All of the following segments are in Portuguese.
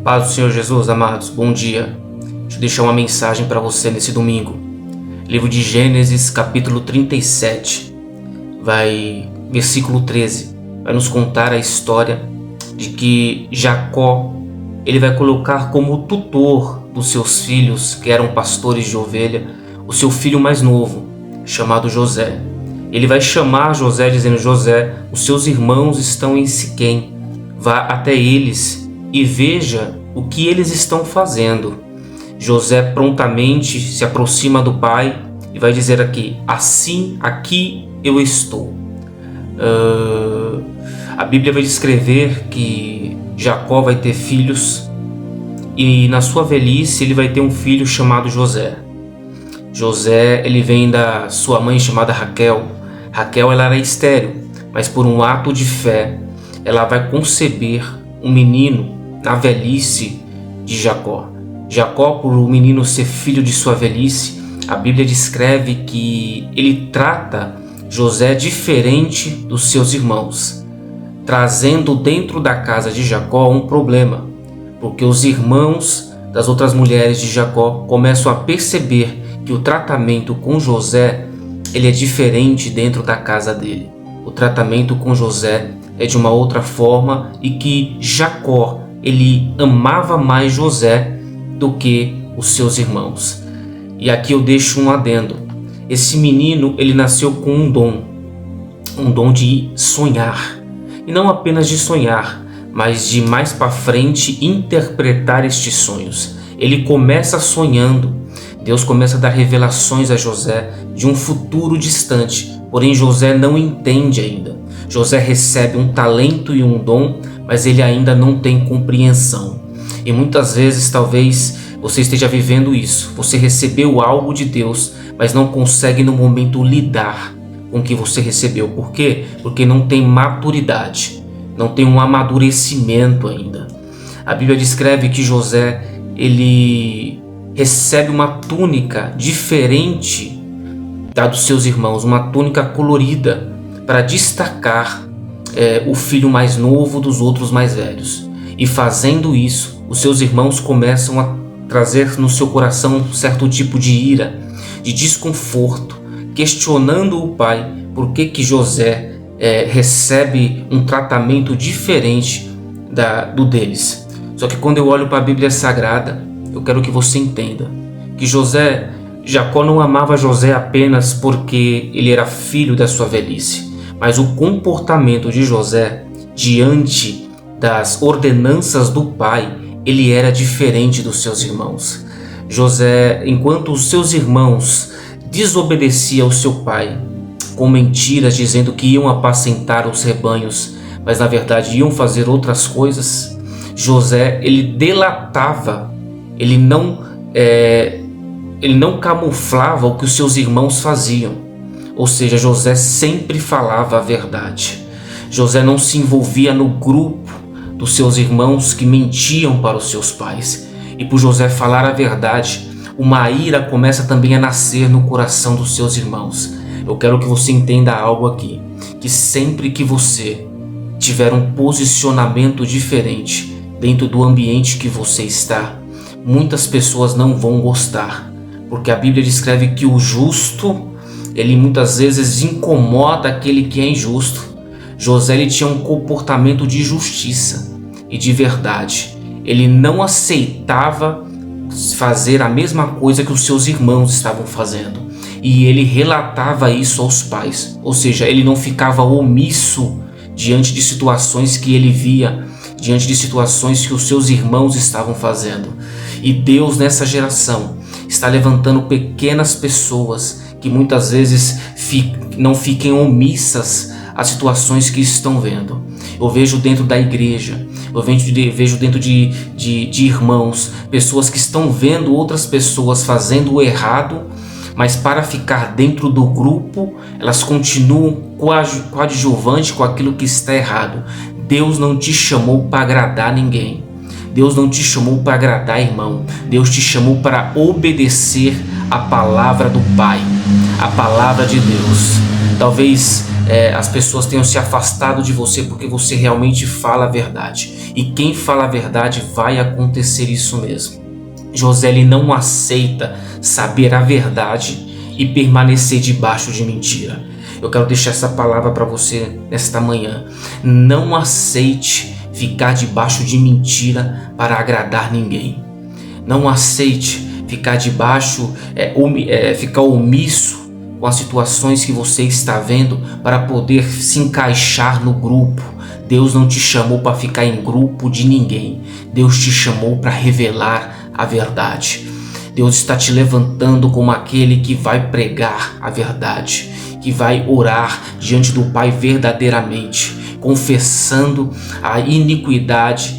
Paz do Senhor Jesus, amados, bom dia. Deixa eu deixar uma mensagem para você nesse domingo. Livro de Gênesis, capítulo 37, versículo 13, vai nos contar a história de que Jacó, ele vai colocar como tutor dos seus filhos, que eram pastores de ovelha, o seu filho mais novo, chamado José. Ele vai chamar José dizendo: José, os seus irmãos estão em Siquém, vá até eles e veja o que eles estão fazendo. José prontamente se aproxima do pai e vai dizer aqui eu estou. A Bíblia vai descrever que Jacó vai ter filhos e na sua velhice ele vai ter um filho chamado José. José, ele vem da sua mãe chamada Raquel. Raquel, ela era estéril, mas por um ato de fé ela vai conceber um menino na velhice de Jacó. Jacó, por o menino ser filho de sua velhice, a Bíblia descreve que ele trata José diferente dos seus irmãos, trazendo dentro da casa de Jacó um problema, porque os irmãos das outras mulheres de Jacó começam a perceber que o tratamento com José ele é diferente dentro da casa dele. O tratamento com José é de uma outra forma e que Jacó ele amava mais José do que os seus irmãos. E aqui eu deixo um adendo. Esse menino ele nasceu com um dom de sonhar. E não apenas de sonhar, mas de mais para frente interpretar estes sonhos. Ele começa sonhando. Deus começa a dar revelações a José de um futuro distante, porém José não entende ainda. José recebe um talento e um dom, mas ele ainda não tem compreensão. E muitas vezes talvez você esteja vivendo isso. Você recebeu algo de Deus, mas não consegue no momento lidar com o que você recebeu. Por quê? Porque não tem maturidade, não tem um amadurecimento ainda. A Bíblia descreve que José ele recebe uma túnica diferente da dos seus irmãos, uma túnica colorida para destacar o filho mais novo dos outros mais velhos. E fazendo isso, os seus irmãos começam a trazer no seu coração um certo tipo de ira, de desconforto, questionando o pai por que José recebe um tratamento diferente do deles. Só que quando eu olho para a Bíblia Sagrada, eu quero que você entenda que Jacó não amava José apenas porque ele era filho da sua velhice, mas o comportamento de José diante das ordenanças do pai, ele era diferente dos seus irmãos. José, enquanto os seus irmãos desobedeciam ao seu pai com mentiras, dizendo que iam apacentar os rebanhos, mas na verdade iam fazer outras coisas, José, ele delatava, ele não camuflava o que os seus irmãos faziam. Ou seja, José sempre falava a verdade. José não se envolvia no grupo dos seus irmãos que mentiam para os seus pais. E por José falar a verdade, uma ira começa também a nascer no coração dos seus irmãos. Eu quero que você entenda algo aqui, que sempre que você tiver um posicionamento diferente dentro do ambiente que você está, muitas pessoas não vão gostar, porque a Bíblia descreve que o justo, ele muitas vezes incomoda aquele que é injusto. José ele tinha um comportamento de justiça e de verdade. Ele não aceitava fazer a mesma coisa que os seus irmãos estavam fazendo. E ele relatava isso aos pais. Ou seja, ele não ficava omisso diante de situações que ele via, diante de situações que os seus irmãos estavam fazendo. E Deus nessa geração está levantando pequenas pessoas que muitas vezes não fiquem omissas às situações que estão vendo. Eu vejo dentro da igreja, eu vejo dentro de irmãos, pessoas que estão vendo outras pessoas fazendo o errado, mas para ficar dentro do grupo, elas continuam coadjuvantes com aquilo que está errado. Deus não te chamou para agradar ninguém. Deus não te chamou para agradar, irmão. Deus te chamou para obedecer a palavra do Pai, a palavra de Deus. Talvez as pessoas tenham se afastado de você porque você realmente fala a verdade. E quem fala a verdade vai acontecer isso mesmo. José, ele não aceita saber a verdade e permanecer debaixo de mentira. Eu quero deixar essa palavra para você nesta manhã. Não aceite ficar debaixo de mentira para agradar ninguém. Não aceite ficar ficar omisso com as situações que você está vendo para poder se encaixar no grupo. Deus não te chamou para ficar em grupo de ninguém. Deus te chamou para revelar a verdade. Deus está te levantando como aquele que vai pregar a verdade, que vai orar diante do Pai verdadeiramente, confessando a iniquidade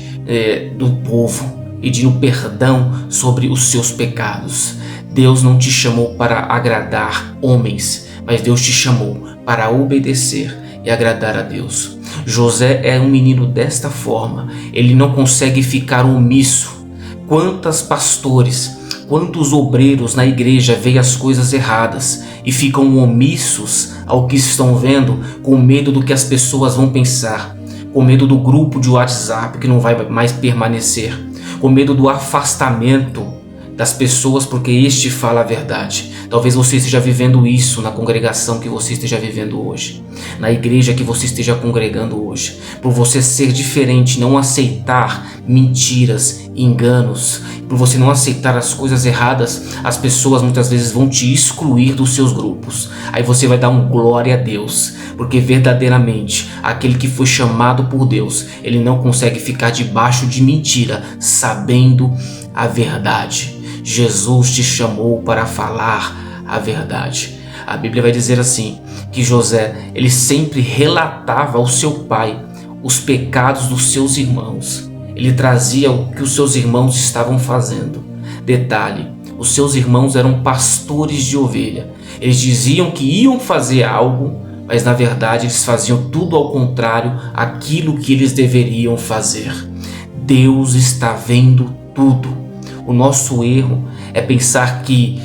do povo, pedindo perdão sobre os seus pecados. Deus não te chamou para agradar homens, mas Deus te chamou para obedecer e agradar a Deus. José é um menino desta forma, ele não consegue ficar omisso. Quantos pastores, quantos obreiros na igreja veem as coisas erradas e ficam omissos ao que estão vendo, com medo do que as pessoas vão pensar, com medo do grupo de WhatsApp que não vai mais permanecer, com medo do afastamento das pessoas porque este fala a verdade. Talvez você esteja vivendo isso na congregação que você esteja vivendo hoje, na igreja que você esteja congregando hoje. Por você ser diferente, não aceitar mentiras, enganos, por você não aceitar as coisas erradas, as pessoas muitas vezes vão te excluir dos seus grupos. Aí você vai dar um glória a Deus, porque verdadeiramente aquele que foi chamado por Deus, ele não consegue ficar debaixo de mentira, sabendo a verdade. Jesus te chamou para falar a verdade. A Bíblia vai dizer assim, que José, ele sempre relatava ao seu pai os pecados dos seus irmãos. Ele trazia o que os seus irmãos estavam fazendo. Detalhe, os seus irmãos eram pastores de ovelha. Eles diziam que iam fazer algo, mas na verdade eles faziam tudo ao contrário aquilo que eles deveriam fazer. Deus está vendo tudo. O nosso erro é pensar que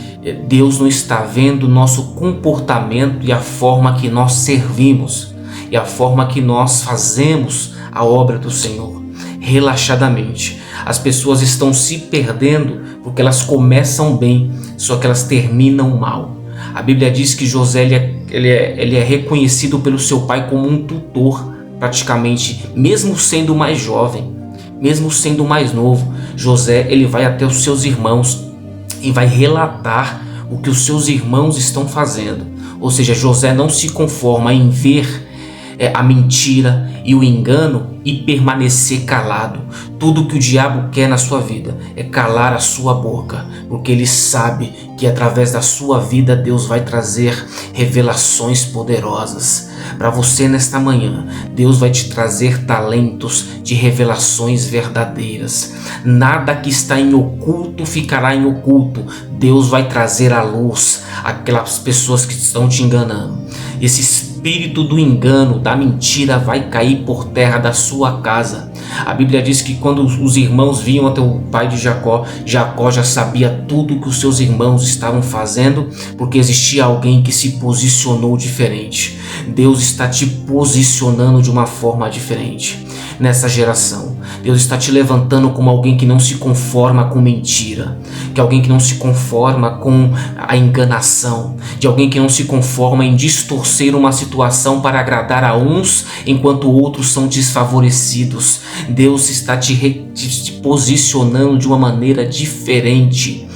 Deus não está vendo o nosso comportamento e a forma que nós servimos e a forma que nós fazemos a obra do Senhor. Relaxadamente, as pessoas estão se perdendo porque elas começam bem, só que elas terminam mal. A Bíblia diz que José ele é reconhecido pelo seu pai como um tutor, praticamente, mesmo sendo mais jovem. Mesmo sendo mais novo, José ele vai até os seus irmãos e vai relatar o que os seus irmãos estão fazendo. Ou seja, José não se conforma em ver a mentira e o engano e permanecer calado. Tudo que o diabo quer na sua vida é calar a sua boca, porque ele sabe que através da sua vida Deus vai trazer revelações poderosas. Para você nesta manhã, Deus vai te trazer talentos de revelações verdadeiras. Nada que está em oculto ficará em oculto. Deus vai trazer à luz aquelas pessoas que estão te enganando. Esse espírito do engano, da mentira vai cair por terra da sua casa. A Bíblia diz que quando os irmãos vinham até o pai de Jacó, Jacó já sabia tudo que os seus irmãos estavam fazendo, porque existia alguém que se posicionou diferente. Deus está te posicionando de uma forma diferente nessa geração. Deus está te levantando como alguém que não se conforma com mentira, que alguém que não se conforma com a enganação, de alguém que não se conforma em distorcer uma situação para agradar a uns enquanto outros são desfavorecidos. Deus está te posicionando de uma maneira diferente.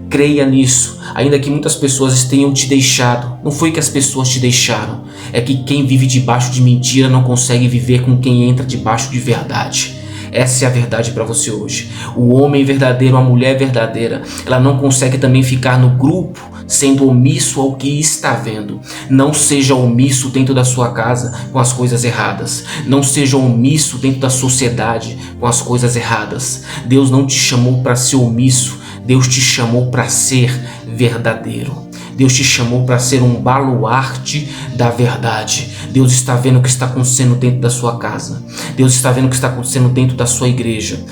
Creia nisso, ainda que muitas pessoas tenham te deixado. Não foi que as pessoas te deixaram, é que quem vive debaixo de mentira não consegue viver com quem entra debaixo de verdade. Essa é a verdade para você hoje. O homem verdadeiro, a mulher verdadeira, ela não consegue também ficar no grupo sendo omisso ao que está vendo. Não seja omisso dentro da sua casa com as coisas erradas. Não seja omisso dentro da sociedade com as coisas erradas. Deus não te chamou para ser omisso. Deus te chamou para ser verdadeiro. Deus te chamou para ser um baluarte da verdade. Deus está vendo o que está acontecendo dentro da sua casa. Deus está vendo o que está acontecendo dentro da sua igreja.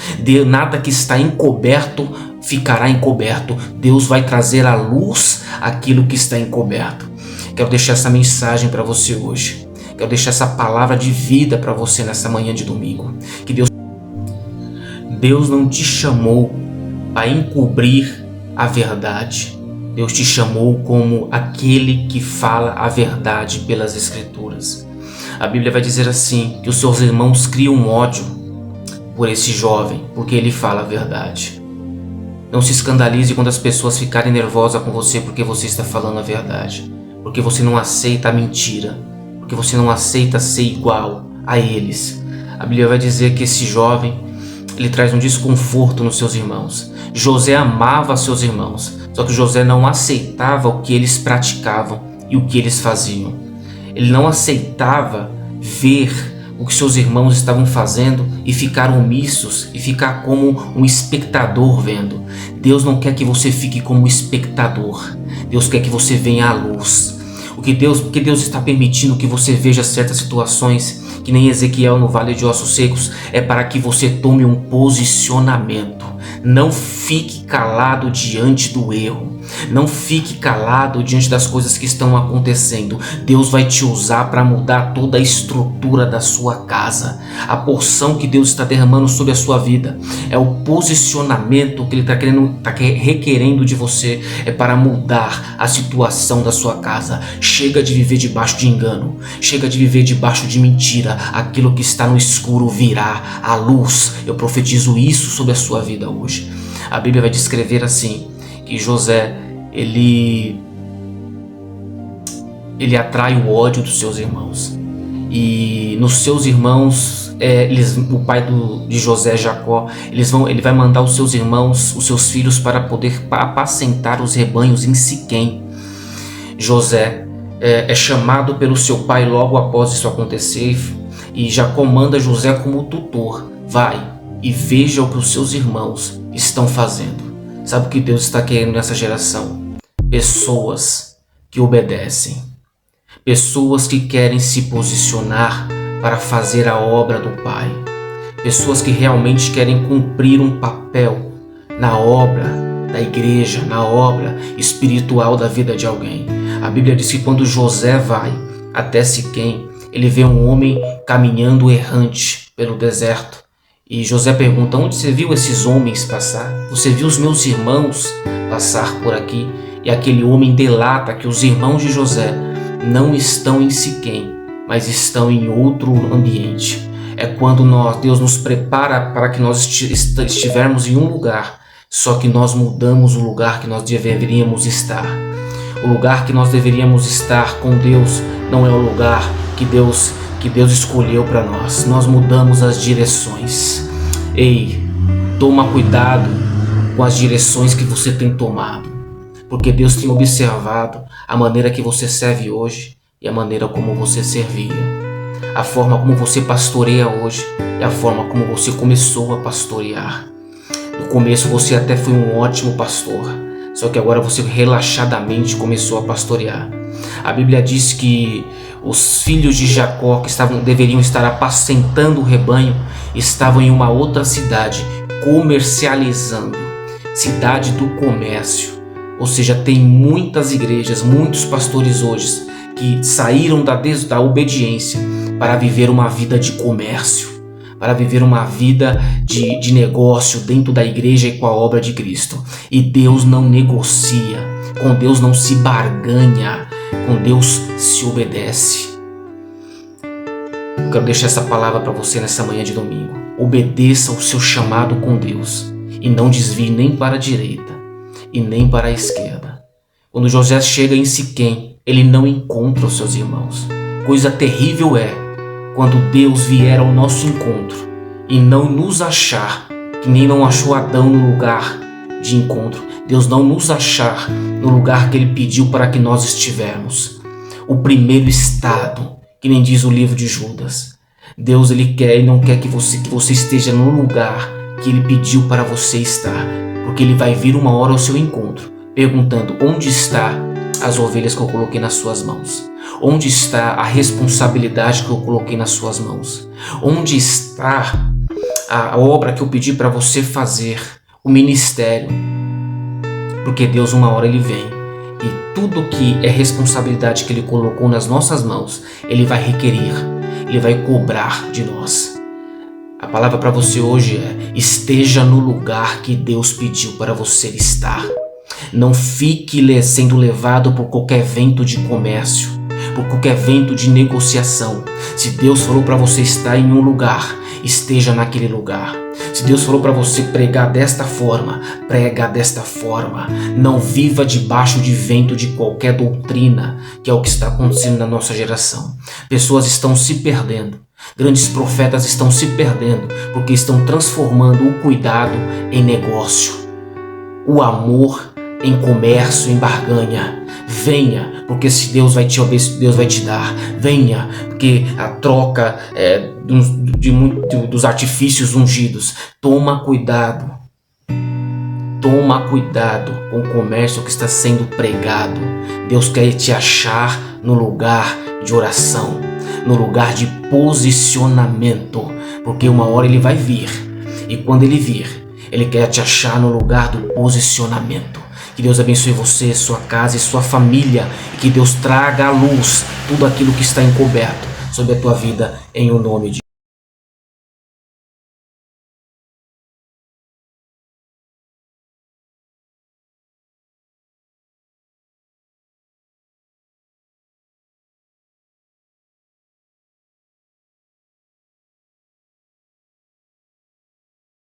Nada que está encoberto ficará encoberto. Deus vai trazer à luz aquilo que está encoberto. Quero deixar essa mensagem para você hoje. Quero deixar essa palavra de vida para você nessa manhã de domingo. Que Deus não te chamou para encobrir a verdade. Deus te chamou como aquele que fala a verdade pelas Escrituras. A Bíblia vai dizer assim, que os seus irmãos criam ódio por esse jovem, porque ele fala a verdade. Não se escandalize quando as pessoas ficarem nervosas com você porque você está falando a verdade. Porque você não aceita a mentira. Porque você não aceita ser igual a eles. A Bíblia vai dizer que esse jovem, ele traz um desconforto nos seus irmãos. José amava seus irmãos, só que José não aceitava o que eles praticavam e o que eles faziam. Ele não aceitava ver o que seus irmãos estavam fazendo e ficar omissos e ficar como um espectador vendo. Deus não quer que você fique como espectador. Deus quer que você venha à luz. Porque Deus está permitindo que você veja certas situações, que nem Ezequiel no Vale de Ossos Secos, é para que você tome um posicionamento. Não fique calado diante do erro. Não fique calado diante das coisas que estão acontecendo. Deus vai te usar para mudar toda a estrutura da sua casa. A porção que Deus está derramando sobre a sua vida é o posicionamento que Ele está requerendo de você. É para mudar a situação da sua casa. Chega de viver debaixo de engano. Chega de viver debaixo de mentira. Aquilo que está no escuro virá à luz. Eu profetizo isso sobre a sua vida hoje. A Bíblia vai descrever assim, que José, ele atrai o ódio dos seus irmãos. E nos seus irmãos, o pai de José, Jacó, ele vai mandar os seus irmãos, os seus filhos, para poder apacentar os rebanhos em Siquém. José é chamado pelo seu pai logo após isso acontecer, e Jacó manda José como tutor. Vai e veja o que os seus irmãos estão fazendo. Sabe o que Deus está querendo nessa geração? Pessoas que obedecem. Pessoas que querem se posicionar para fazer a obra do Pai. Pessoas que realmente querem cumprir um papel na obra da igreja, na obra espiritual da vida de alguém. A Bíblia diz que quando José vai até Siquém, ele vê um homem caminhando errante pelo deserto. E José pergunta: onde você viu esses homens passar? Você viu os meus irmãos passar por aqui? E aquele homem delata que os irmãos de José não estão em Siquém, mas estão em outro ambiente. É quando Deus nos prepara para que nós estivermos em um lugar, só que nós mudamos o lugar que nós deveríamos estar. O lugar que nós deveríamos estar com Deus não é o lugar que Deus escolheu para nós. Nós mudamos as direções. Ei, toma cuidado com as direções que você tem tomado, porque Deus tem observado a maneira que você serve hoje e a maneira como você servia. A forma como você pastoreia hoje e a forma como você começou a pastorear. No começo você até foi um ótimo pastor, só que agora você relaxadamente começou a pastorear. A Bíblia diz que os filhos de Jacó, que deveriam estar apacentando o rebanho, estavam em uma outra cidade, comercializando. Cidade do comércio. Ou seja, tem muitas igrejas, muitos pastores hoje que saíram da obediência para viver uma vida de comércio, para viver uma vida de negócio dentro da igreja e com a obra de Cristo. E Deus não negocia, com Deus não se barganha, com Deus se obedece. Eu quero deixar essa palavra para você nessa manhã de domingo. Obedeça o seu chamado com Deus e não desvie nem para a direita e nem para a esquerda. Quando José chega em Siquém, ele não encontra os seus irmãos. Coisa terrível é quando Deus vier ao nosso encontro e não nos achar, que nem não achou Adão no lugar de encontro. Deus não nos achar no lugar que Ele pediu para que nós estivermos. O primeiro estado, que nem diz o livro de Judas. Deus, Ele quer e não quer que você esteja no lugar que Ele pediu para você estar. Porque Ele vai vir uma hora ao seu encontro, perguntando: onde está as ovelhas que eu coloquei nas suas mãos? Onde está a responsabilidade que eu coloquei nas suas mãos? Onde está a obra que eu pedi para você fazer? O ministério. Porque Deus, uma hora Ele vem e tudo que é responsabilidade que Ele colocou nas nossas mãos, Ele vai requerer, Ele vai cobrar de nós. A palavra para você hoje é: esteja no lugar que Deus pediu para você estar. Não fique sendo levado por qualquer vento de comércio, por qualquer vento de negociação. Se Deus falou para você estar em um lugar, esteja naquele lugar. Se Deus falou para você pregar desta forma, prega desta forma. Não viva debaixo de vento de qualquer doutrina, que é o que está acontecendo na nossa geração. Pessoas estão se perdendo. Grandes profetas estão se perdendo porque estão transformando o cuidado em negócio, o amor em comércio, em barganha. Venha, porque se Deus vai te dar. Venha, porque a troca dos artifícios ungidos. Toma cuidado com o comércio que está sendo pregado. Deus quer te achar no lugar de oração, no lugar de posicionamento, porque uma hora Ele vai vir, e quando Ele vir, Ele quer te achar no lugar do posicionamento. Que Deus abençoe você, sua casa e sua família, e que Deus traga à luz tudo aquilo que está encoberto sobre a tua vida, em o nome de